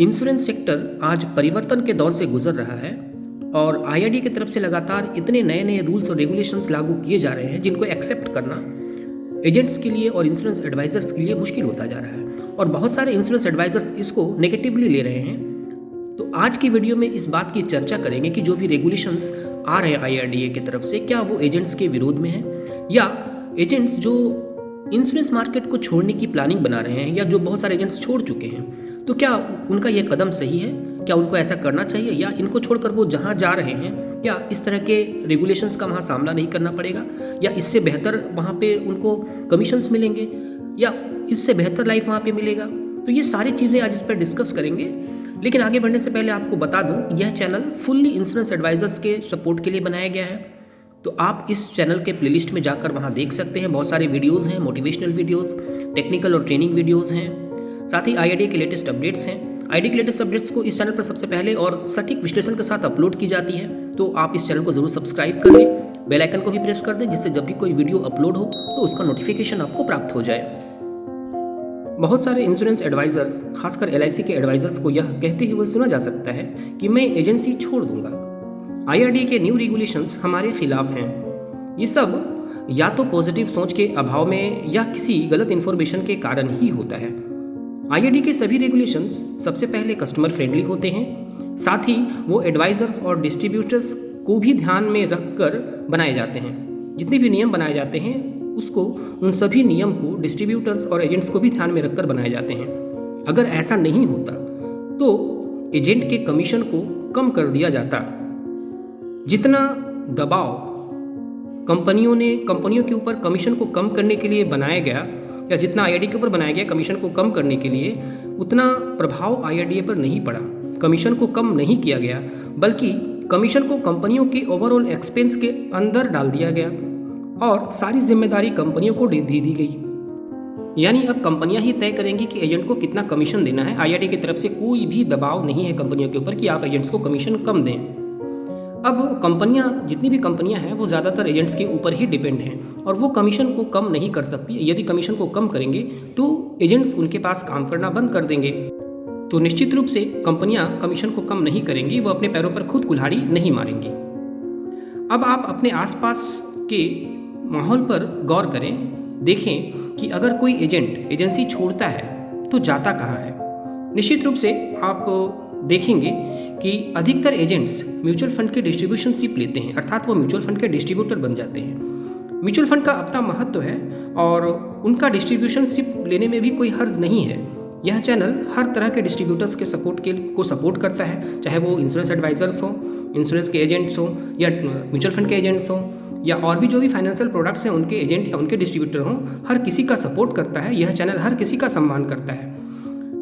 Insurance sector आज परिवर्तन के दौर से गुजर रहा है और आईआरडी की तरफ से लगातार इतने नए नए रूल्स और रेगुलेशंस लागू किए जा रहे हैं जिनको एक्सेप्ट करना एजेंट्स के लिए और इंश्योरेंस एडवाइजर्स के लिए मुश्किल होता जा रहा है और बहुत सारे इंश्योरेंस एडवाइजर्स इसको नेगेटिवली ले रहे हैं। तो आज की वीडियो में इस बात की चर्चा करेंगे कि जो भी रेगुलेशंस आ रहे हैं आईआरडीए की तरफ से क्या वो एजेंट्स के विरोध में है या एजेंट्स जो इंश्योरेंस मार्केट को छोड़ने की प्लानिंग बना रहे हैं या जो बहुत सारे एजेंट्स छोड़ चुके हैं, तो क्या उनका यह कदम सही है? क्या उनको ऐसा करना चाहिए या इनको छोड़कर वो जहाँ जा रहे हैं क्या इस तरह के रेगुलेशंस का वहाँ सामना नहीं करना पड़ेगा या इससे बेहतर वहाँ पे उनको कमीशंस मिलेंगे या इससे बेहतर लाइफ वहाँ पे मिलेगा? तो ये सारी चीज़ें आज इस पर डिस्कस करेंगे। लेकिन आगे बढ़ने से पहले आपको बता दूं यह चैनल फुल्ली इंश्योरेंस एडवाइजर्स के सपोर्ट के लिए बनाया गया है। तो आप इस चैनल के प्लेलिस्ट में जाकर वहाँ देख सकते हैं, बहुत सारे वीडियोज़ हैं, मोटिवेशनल वीडियोज़, टेक्निकल और ट्रेनिंग वीडियोज़ हैं, साथ ही आईआरडी के लेटेस्ट अपडेट्स हैं। आईआरडी के लेटेस्ट अपडेट्स को इस चैनल पर सबसे पहले और सटीक विश्लेषण के साथ अपलोड की जाती है। तो आप इस चैनल को जरूर सब्सक्राइब कर लें, बेल आइकन को भी प्रेस कर दें जिससे जब भी कोई वीडियो अपलोड हो तो उसका नोटिफिकेशन आपको प्राप्त हो जाए। बहुत सारे इंश्योरेंस एडवाइजर्स, खासकर एलआईसी के एडवाइजर्स को यह कहते हुए सुना जा सकता है कि मैं एजेंसी छोड़ दूंगा। आईआरडी के न्यू रेगुलेशंस हमारे खिलाफ हैं। ये सब या तो पॉजिटिव सोच के अभाव में या किसी गलत इन्फॉर्मेशन के कारण ही होता है। आईआरडी के सभी रेगुलेशंस सबसे पहले कस्टमर फ्रेंडली होते हैं, साथ ही वो एडवाइजर्स और डिस्ट्रीब्यूटर्स को भी ध्यान में रखकर बनाए जाते हैं। जितने भी नियम बनाए जाते हैं उसको उन सभी नियम को डिस्ट्रीब्यूटर्स और एजेंट्स को भी ध्यान में रखकर बनाए जाते हैं। अगर ऐसा नहीं होता तो एजेंट के कमीशन को कम कर दिया जाता। जितना दबाव कंपनियों के ऊपर कमीशन को कम करने के लिए बनाया गया या जितना आईआरडी के ऊपर बनाया गया कमीशन को कम करने के लिए, उतना प्रभाव आईआरडीए पर नहीं पड़ा। कमीशन को कम नहीं किया गया बल्कि कमीशन को कंपनियों के ओवरऑल एक्सपेंस के अंदर डाल दिया गया और सारी जिम्मेदारी कंपनियों को दे दी गई। यानी अब कंपनियां ही तय करेंगी कि एजेंट को कितना कमीशन देना है। आईआरडी की तरफ से कोई भी दबाव नहीं है कंपनियों के ऊपर कि आप एजेंट्स को कमीशन कम दें। अब कंपनियां, जितनी भी कंपनियां हैं वो ज़्यादातर एजेंट्स के ऊपर ही डिपेंड हैं और वो कमीशन को कम नहीं कर सकती। यदि कमीशन को कम करेंगे तो एजेंट्स उनके पास काम करना बंद कर देंगे। तो निश्चित रूप से कंपनियां कमीशन को कम नहीं करेंगी, वो अपने पैरों पर खुद कुल्हाड़ी नहीं मारेंगी। अब आप अपने आसपास के माहौल पर गौर करें, देखें कि अगर कोई एजेंसी छोड़ता है तो जाता कहाँ है। निश्चित रूप से आप देखेंगे कि अधिकतर एजेंट्स म्यूचुअल फंड के डिस्ट्रीब्यूशनशिप लेते हैं, अर्थात वो म्यूचुअल फंड के डिस्ट्रीब्यूटर बन जाते हैं। म्यूचुअल फंड का अपना महत्व है और उनका डिस्ट्रीब्यूशनशिप लेने में भी कोई हर्ज नहीं है। यह चैनल हर तरह के डिस्ट्रीब्यूटर्स के सपोर्ट करता है, चाहे वो इंश्योरेंस एडवाइजर्स हो, इंश्योरेंस के एजेंट्स हो या म्यूचुअल फंड के एजेंट्स हो या और भी जो भी फाइनेंशियल प्रोडक्ट्स हैं उनके एजेंट या उनके डिस्ट्रीब्यूटर हों, हर किसी का सपोर्ट करता है। यह चैनल हर किसी का सम्मान करता है।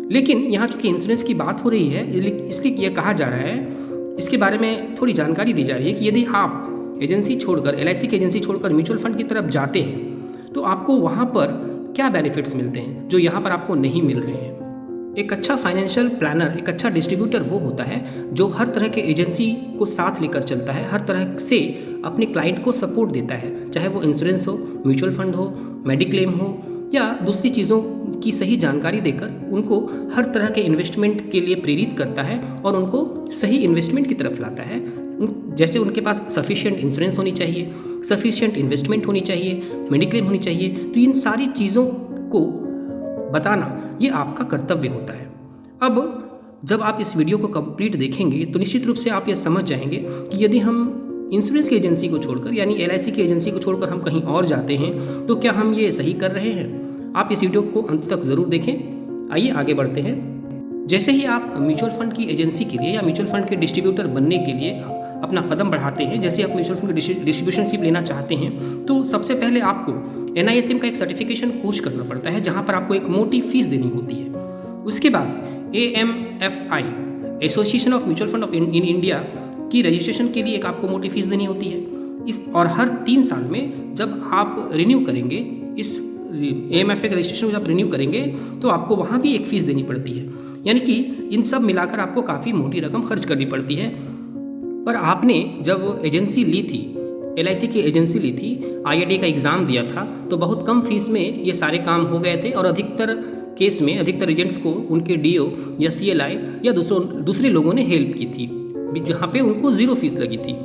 लेकिन यहाँ चूंकि इंश्योरेंस की बात हो रही है इसलिए यह कहा जा रहा है, इसके बारे में थोड़ी जानकारी दी जा रही है कि यदि आप एजेंसी छोड़कर, एलआईसी की एजेंसी छोड़कर म्यूचुअल फंड की तरफ जाते हैं तो आपको वहाँ पर क्या बेनिफिट्स मिलते हैं जो यहाँ पर आपको नहीं मिल रहे हैं। एक अच्छा फाइनेंशियल प्लानर, एक अच्छा डिस्ट्रीब्यूटर वो होता है जो हर तरह के एजेंसी को साथ लेकर चलता है, हर तरह से अपने क्लाइंट को सपोर्ट देता है, चाहे वो इंश्योरेंस हो, म्यूचुअल फंड हो, मेडिक्लेम हो या दूसरी चीज़ों की सही जानकारी देकर उनको हर तरह के इन्वेस्टमेंट के लिए प्रेरित करता है और उनको सही इन्वेस्टमेंट की तरफ लाता है। जैसे उनके पास सफिशिएंट इंश्योरेंस होनी चाहिए, सफिशिएंट इन्वेस्टमेंट होनी चाहिए, मेडिक्लेम होनी चाहिए। तो इन सारी चीज़ों को बताना ये आपका कर्तव्य होता है। अब जब आप इस वीडियो को कंप्लीट देखेंगे तो निश्चित रूप से आप ये समझ जाएंगे कि यदि हम इंश्योरेंस की एजेंसी को छोड़कर यानी एलआईसी की एजेंसी को छोड़कर हम कहीं और जाते हैं तो क्या हम ये सही कर रहे हैं। आप इस वीडियो को अंत तक ज़रूर देखें। आइए आगे बढ़ते हैं। जैसे ही आप म्यूचुअल फंड की एजेंसी के लिए या म्यूचुअल फंड के डिस्ट्रीब्यूटर बनने के लिए अपना कदम बढ़ाते हैं, जैसे आप म्यूचुअल फंड की डिस्ट्रीब्यूशनशिप लेना चाहते हैं तो सबसे पहले आपको NISM का एक सर्टिफिकेशन कोर्स करना पड़ता है जहाँ पर आपको एक मोटी फीस देनी होती है। उसके बाद AMFI, association of mutual fund of in India की रजिस्ट्रेशन के लिए एक आपको मोटी फीस देनी होती है। और हर 3 साल में जब आप रिन्यू करेंगे, इस AMFI का रजिस्ट्रेशन जब आप रिन्यू करेंगे तो आपको वहाँ भी एक फ़ीस देनी पड़ती है। यानी कि इन सब मिलाकर आपको काफ़ी मोटी रकम खर्च करनी पड़ती है। पर आपने जब एजेंसी ली थी, एलआईसी की एजेंसी ली थी, आईआरडी का एग्ज़ाम दिया था तो बहुत कम फीस में ये सारे काम हो गए थे और अधिकतर केस में अधिकतर एजेंट्स को उनके डीओ या सीएलआई या दूसरे लोगों ने हेल्प की थी, जहाँ पे उनको 0 फीस लगी थी,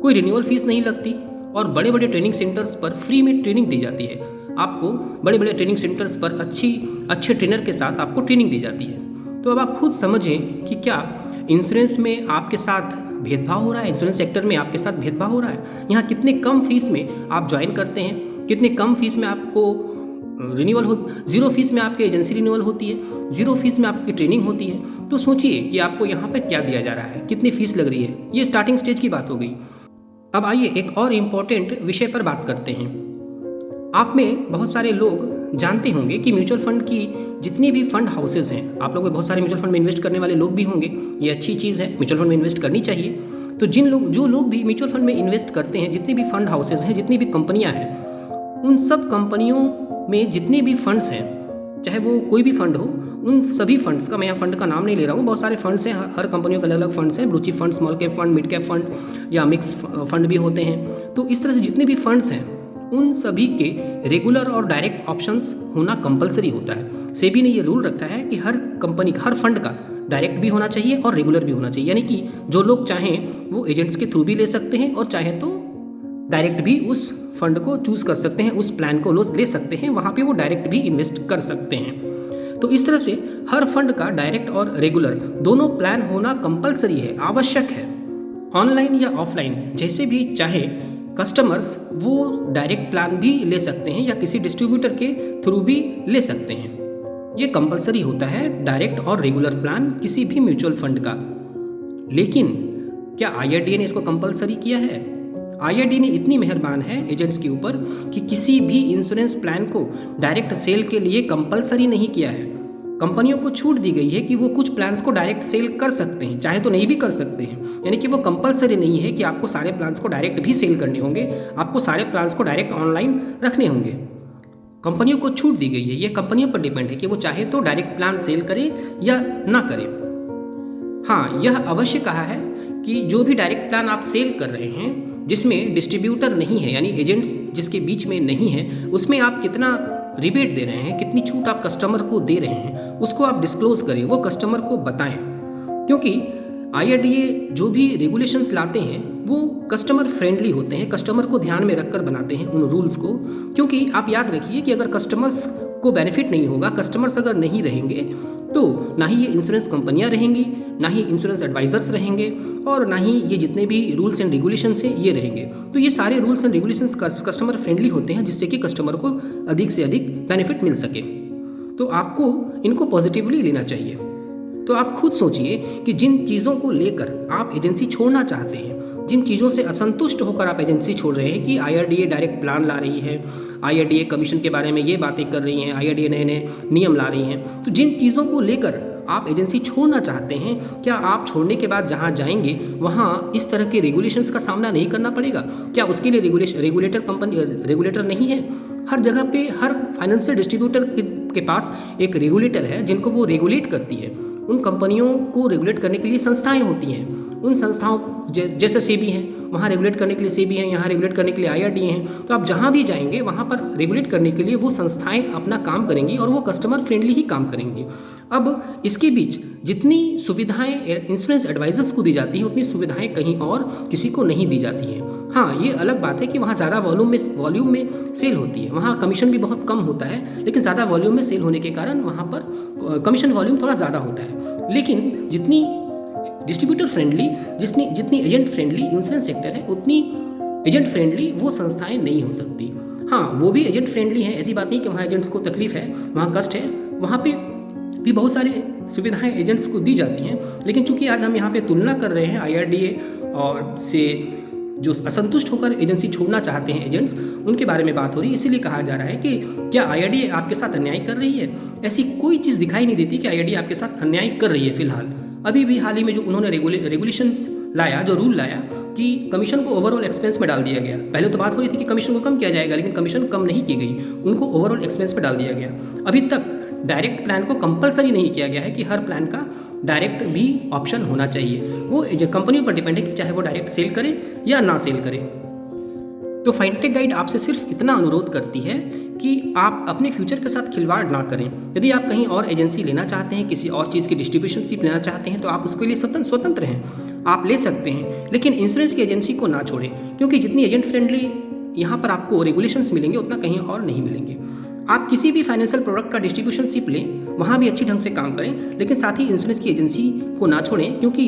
कोई रिन्यूअल फीस नहीं लगती और बड़े बड़े ट्रेनिंग सेंटर्स पर फ्री में ट्रेनिंग दी जाती है। आपको बड़े बड़े ट्रेनिंग सेंटर्स पर अच्छे ट्रेनर के साथ आपको ट्रेनिंग दी जाती है। तो अब आप खुद समझें कि क्या इंश्योरेंस में आपके साथ भेदभाव हो रहा है, इंश्योरेंस सेक्टर में आपके साथ भेदभाव हो रहा है। यहाँ कितने कम फीस में आप ज्वाइन करते हैं, कितने कम फीस में आपको रिन्यूअल हो, 0 फीस में आपकी एजेंसी रिन्यूअल होती है, 0 फीस में आपकी ट्रेनिंग होती है। तो सोचिए कि आपको यहाँ पर क्या दिया जा रहा है, कितनी फीस लग रही है। ये स्टार्टिंग स्टेज की बात हो गई। अब आइए एक और इम्पॉर्टेंट विषय पर बात करते हैं। आप में बहुत सारे लोग जानते होंगे कि म्यूचुअल फंड की जितनी भी फंड हाउसेज हैं, आप लोग में बहुत सारे म्यूचुअल फंड में इन्वेस्ट करने वाले लोग भी होंगे। ये अच्छी चीज़ है, म्यूचुअल फंड में इन्वेस्ट करनी चाहिए। तो जो लोग भी म्यूचुअल फंड में इन्वेस्ट करते हैं, जितनी भी फंड हाउसेज हैं, जितनी भी कंपनियां हैं, उन सब कंपनियों में जितने भी फंड्स हैं, चाहे वो कोई भी फंड हो, उन सभी फंड्स का, मैं यहाँ फंड का नाम नहीं ले रहा हूँ, बहुत सारे फंड्स हैं, हर कंपनियों के अलग अलग फंड्स हैं, blue chip fund, small cap fund, mid cap fund या मिक्स फंड भी होते हैं। तो इस तरह से जितने भी फंड्स हैं उन सभी के रेगुलर और डायरेक्ट ऑप्शंस होना कंपलसरी होता है। सेबी ने ये रूल रखा है कि हर कंपनी, हर फंड का डायरेक्ट भी होना चाहिए और रेगुलर भी होना चाहिए। यानी कि जो लोग चाहें वो एजेंट्स के थ्रू भी ले सकते हैं और चाहे तो डायरेक्ट भी उस फंड को चूज़ कर सकते हैं, उस प्लान को ले सकते हैं, वहाँ पे वो डायरेक्ट भी इन्वेस्ट कर सकते हैं। तो इस तरह से हर फंड का डायरेक्ट और रेगुलर दोनों प्लान होना कंपलसरी है, आवश्यक है। ऑनलाइन या ऑफलाइन जैसे भी चाहे कस्टमर्स वो डायरेक्ट प्लान भी ले सकते हैं या किसी डिस्ट्रीब्यूटर के थ्रू भी ले सकते हैं। ये कंपलसरी होता है डायरेक्ट और रेगुलर प्लान किसी भी म्यूचुअल फंड का। लेकिन क्या IRDA ने इसको कंपलसरी किया है? IRDA ने इतनी मेहरबान है एजेंट्स के ऊपर कि किसी भी इंश्योरेंस प्लान को डायरेक्ट सेल के लिए कंपलसरी नहीं किया है। कंपनियों को छूट दी गई है कि वो कुछ प्लान्स को डायरेक्ट सेल कर सकते हैं, चाहे तो नहीं भी कर सकते हैं। यानी कि वो कंपलसरी नहीं है कि आपको सारे प्लान्स को डायरेक्ट भी सेल करने होंगे, आपको सारे प्लान्स को डायरेक्ट ऑनलाइन रखने होंगे। कंपनियों को छूट दी गई है, ये कंपनियों पर डिपेंड है कि वो चाहे तो डायरेक्ट प्लान सेल करे या ना करे। हाँ, यह अवश्य कहा है कि जो भी डायरेक्ट प्लान आप सेल कर रहे हैं जिसमें डिस्ट्रीब्यूटर नहीं है, यानी एजेंट्स जिसके बीच में नहीं है, उसमें आप कितना रिबेट दे रहे हैं, कितनी छूट आप कस्टमर को दे रहे हैं, उसको आप डिस्क्लोज करें, वो कस्टमर को बताएं। क्योंकि IRDA जो भी रेगुलेशंस लाते हैं वो कस्टमर फ्रेंडली होते हैं, कस्टमर को ध्यान में रखकर बनाते हैं उन रूल्स को। क्योंकि आप याद रखिए कि अगर कस्टमर्स को बेनिफिट नहीं होगा, कस्टमर्स अगर नहीं रहेंगे तो ना ही ये इंश्योरेंस कंपनियां रहेंगी, ना ही इंश्योरेंस एडवाइजर्स रहेंगे और ना ही ये जितने भी रूल्स एंड रेगुलेशंस हैं ये रहेंगे। तो ये सारे rules and regulations customer friendly होते हैं, जिससे कि कस्टमर को अधिक से अधिक बेनिफिट मिल सके। तो आपको इनको पॉजिटिवली लेना चाहिए। तो आप खुद सोचिए कि जिन चीज़ों को लेकर आप एजेंसी छोड़ना चाहते हैं, जिन चीज़ों से असंतुष्ट होकर आप एजेंसी छोड़ रहे हैं कि IRDA डायरेक्ट प्लान ला रही है, IRDA कमीशन के बारे में ये बातें कर रही हैं, IRDA नए नए नियम ला रही हैं, तो जिन चीज़ों को लेकर आप एजेंसी छोड़ना चाहते हैं, क्या आप छोड़ने के बाद जहाँ जाएंगे वहाँ इस तरह के रेगुलेशंस का सामना नहीं करना पड़ेगा? क्या उसके लिए रेगुलेटर नहीं है? हर जगह पे हर फाइनेंशियल डिस्ट्रीब्यूटर के पास एक रेगुलेटर है जिनको वो रेगुलेट करती है। उन कंपनियों को रेगुलेट करने के लिए संस्थाएं होती हैं। उन संस्थाओं जैसे सेबी हैं, वहाँ रेगुलेट करने के लिए सेबी हैं, यहाँ रेगुलेट करने के लिए IRDA हैं। तो आप जहाँ भी जाएंगे वहाँ पर रेगुलेट करने के लिए वो संस्थाएं अपना काम करेंगी और वो कस्टमर फ्रेंडली ही काम करेंगी। अब इसके बीच जितनी सुविधाएं इंश्योरेंस एडवाइजर्स को दी जाती हैं उतनी सुविधाएं कहीं और किसी को नहीं दी जाती हैं। हाँ, ये अलग बात है कि वहाँ ज़्यादा वॉल्यूम में सेल होती है, वहाँ कमीशन भी बहुत कम होता है, लेकिन ज़्यादा वॉल्यूम में सेल होने के कारण वहाँ पर कमीशन वॉल्यूम थोड़ा ज़्यादा होता है। लेकिन जितनी डिस्ट्रीब्यूटर फ्रेंडली, जितनी एजेंट फ्रेंडली इंश्योरेंस सेक्टर है, उतनी एजेंट फ्रेंडली वो संस्थाएं नहीं हो सकती। हाँ, वो भी एजेंट फ्रेंडली है, ऐसी बात नहीं कि वहाँ एजेंट्स को तकलीफ है, वहाँ कष्ट है, वहाँ पे भी बहुत सारी सुविधाएं एजेंट्स को दी जाती हैं। लेकिन चूंकि आज हम यहाँ पे तुलना कर रहे हैं IRDA और से जो असंतुष्ट होकर एजेंसी छोड़ना चाहते हैं एजेंट्स, उनके बारे में बात हो रही है, इसीलिए कहा जा रहा है कि क्या IRDA आपके साथ अन्याय कर रही है? ऐसी कोई चीज़ दिखाई नहीं देती कि IRDA आपके साथ अन्याय कर रही है। फिलहाल अभी भी हाल ही में जो उन्होंने रेगुलेशंस लाया, जो रूल लाया कि कमीशन को ओवरऑल एक्सपेंस में डाल दिया गया। पहले तो बात हो रही थी कि कमीशन को कम किया जाएगा, लेकिन कमीशन कम नहीं की गई, उनको ओवरऑल एक्सपेंस में डाल दिया गया। अभी तक डायरेक्ट प्लान को कंपलसरी नहीं किया गया है कि हर प्लान का डायरेक्ट भी ऑप्शन होना चाहिए। वो कंपनियों पर डिपेंड है कि चाहे वो डायरेक्ट सेल करे या ना सेल करे। तो फाइनटेक गाइड आपसे सिर्फ इतना अनुरोध करती है कि आप अपने फ्यूचर के साथ खिलवाड़ ना करें। यदि आप कहीं और एजेंसी लेना चाहते हैं, किसी और चीज़ की डिस्ट्रीब्यूशनशिप लेना चाहते हैं, तो आप उसके लिए स्वतंत्र हैं, आप ले सकते हैं। लेकिन इंश्योरेंस की एजेंसी को ना छोड़ें, क्योंकि जितनी एजेंट फ्रेंडली यहाँ पर आपको रेगुलेशंस मिलेंगे उतना कहीं और नहीं मिलेंगे। आप किसी भी फाइनेंशियल प्रोडक्ट का डिस्ट्रीब्यूशनशिप लें, वहाँ भी अच्छी ढंग से काम करें, लेकिन साथ ही इंश्योरेंस की एजेंसी को ना छोड़ें, क्योंकि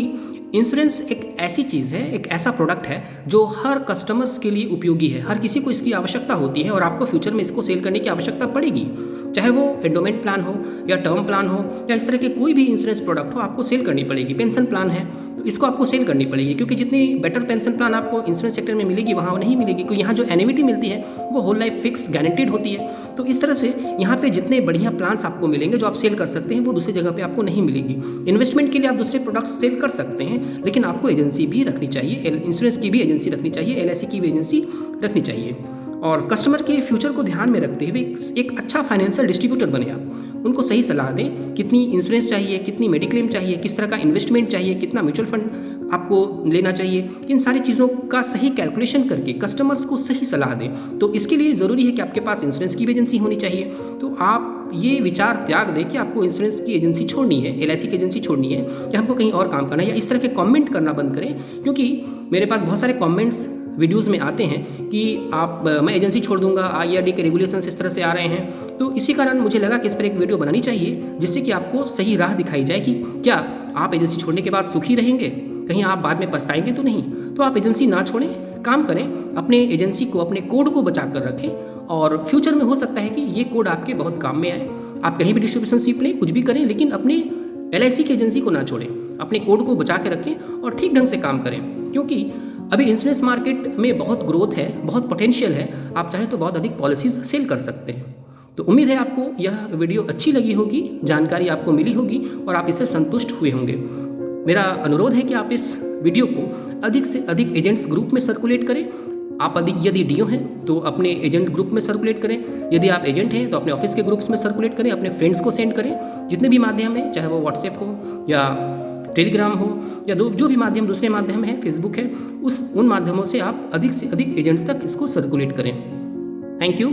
इंश्योरेंस एक ऐसी चीज़ है, एक ऐसा प्रोडक्ट है जो हर कस्टमर्स के लिए उपयोगी है। हर किसी को इसकी आवश्यकता होती है और आपको फ्यूचर में इसको सेल करने की आवश्यकता पड़ेगी, चाहे वो एंडोमेंट प्लान हो या टर्म प्लान हो या इस तरह के कोई भी इंश्योरेंस प्रोडक्ट हो, आपको सेल करनी पड़ेगी। पेंशन प्लान है तो इसको आपको सेल करनी पड़ेगी, क्योंकि जितनी बेटर पेंशन प्लान आपको इंश्योरेंस सेक्टर में मिलेगी वहाँ नहीं मिलेगी, क्योंकि यहाँ जो एन्युइटी मिलती है वो होल लाइफ फिक्स गारंटीड होती है। तो इस तरह से यहाँ पे जितने बढ़िया प्लान्स आपको मिलेंगे जो आप सेल कर सकते हैं, वो दूसरी जगह पे आपको नहीं मिलेगी। इन्वेस्टमेंट के लिए आप दूसरे प्रोडक्ट्स सेल कर सकते हैं, लेकिन आपको एजेंसी भी रखनी चाहिए, इंश्योरेंस की भी एजेंसी रखनी चाहिए, LIC की भी एजेंसी रखनी चाहिए। और कस्टमर के फ्यूचर को ध्यान में रखते हुए एक अच्छा फाइनेंशियल डिस्ट्रीब्यूटर बने आप। उनको सही सलाह दें, कितनी इंश्योरेंस चाहिए, कितनी मेडिक्लेम चाहिए, किस तरह का इन्वेस्टमेंट चाहिए, कितना म्यूचुअल फंड आपको लेना चाहिए, इन सारी चीज़ों का सही कैलकुलेशन करके कस्टमर्स को सही सलाह दें। तो इसके लिए ज़रूरी है कि आपके पास इंश्योरेंस की भी एजेंसी होनी चाहिए। तो आप ये विचार त्याग दें कि आपको इंश्योरेंस की एजेंसी छोड़नी है, LIC की एजेंसी छोड़नी है, या हमको कहीं और काम करना है, या इस तरह के कमेंट करना बंद करें। क्योंकि मेरे पास बहुत सारे कमेंट्स वीडियोज़ में आते हैं कि मैं एजेंसी छोड़ दूंगा, IRDA के रेगुलेशंस इस तरह से आ रहे हैं। तो इसी कारण मुझे लगा कि इस पर एक वीडियो बनानी चाहिए, जिससे कि आपको सही राह दिखाई जाए कि क्या आप एजेंसी छोड़ने के बाद सुखी रहेंगे, कहीं आप बाद में पछताएंगे तो नहीं। तो आप एजेंसी ना छोड़ें, काम करें, अपने एजेंसी को, अपने कोड को बचा कर रखें, और फ्यूचर में हो सकता है कि ये कोड आपके बहुत काम में आए। आप कहीं भी डिस्ट्रीब्यूशनशिप लें, कुछ भी करें, लेकिन अपने LIC की एजेंसी को ना छोड़ें, अपने कोड को बचा के रखें और ठीक ढंग से काम करें। क्योंकि अभी इंश्योरेंस मार्केट में बहुत ग्रोथ है, बहुत पोटेंशियल है, आप चाहे तो बहुत अधिक पॉलिसीज सेल कर सकते हैं। तो उम्मीद है आपको यह वीडियो अच्छी लगी होगी, जानकारी आपको मिली होगी और आप इससे संतुष्ट हुए होंगे। मेरा अनुरोध है कि आप इस वीडियो को अधिक से अधिक एजेंट्स ग्रुप में सर्कुलेट करें। आप यदि DO हैं तो अपने एजेंट ग्रुप में सर्कुलेट करें, यदि आप एजेंट हैं तो अपने ऑफिस के ग्रुप्स में सर्कुलेट करें, अपने फ्रेंड्स को सेंड करें। जितने भी माध्यम हैं, चाहे वो व्हाट्सएप हो या टेलीग्राम हो या जो भी माध्यम, दूसरे माध्यम है, फेसबुक है, उन माध्यमों से आप अधिक से अधिक एजेंट्स तक इसको सर्कुलेट करें। Thank you.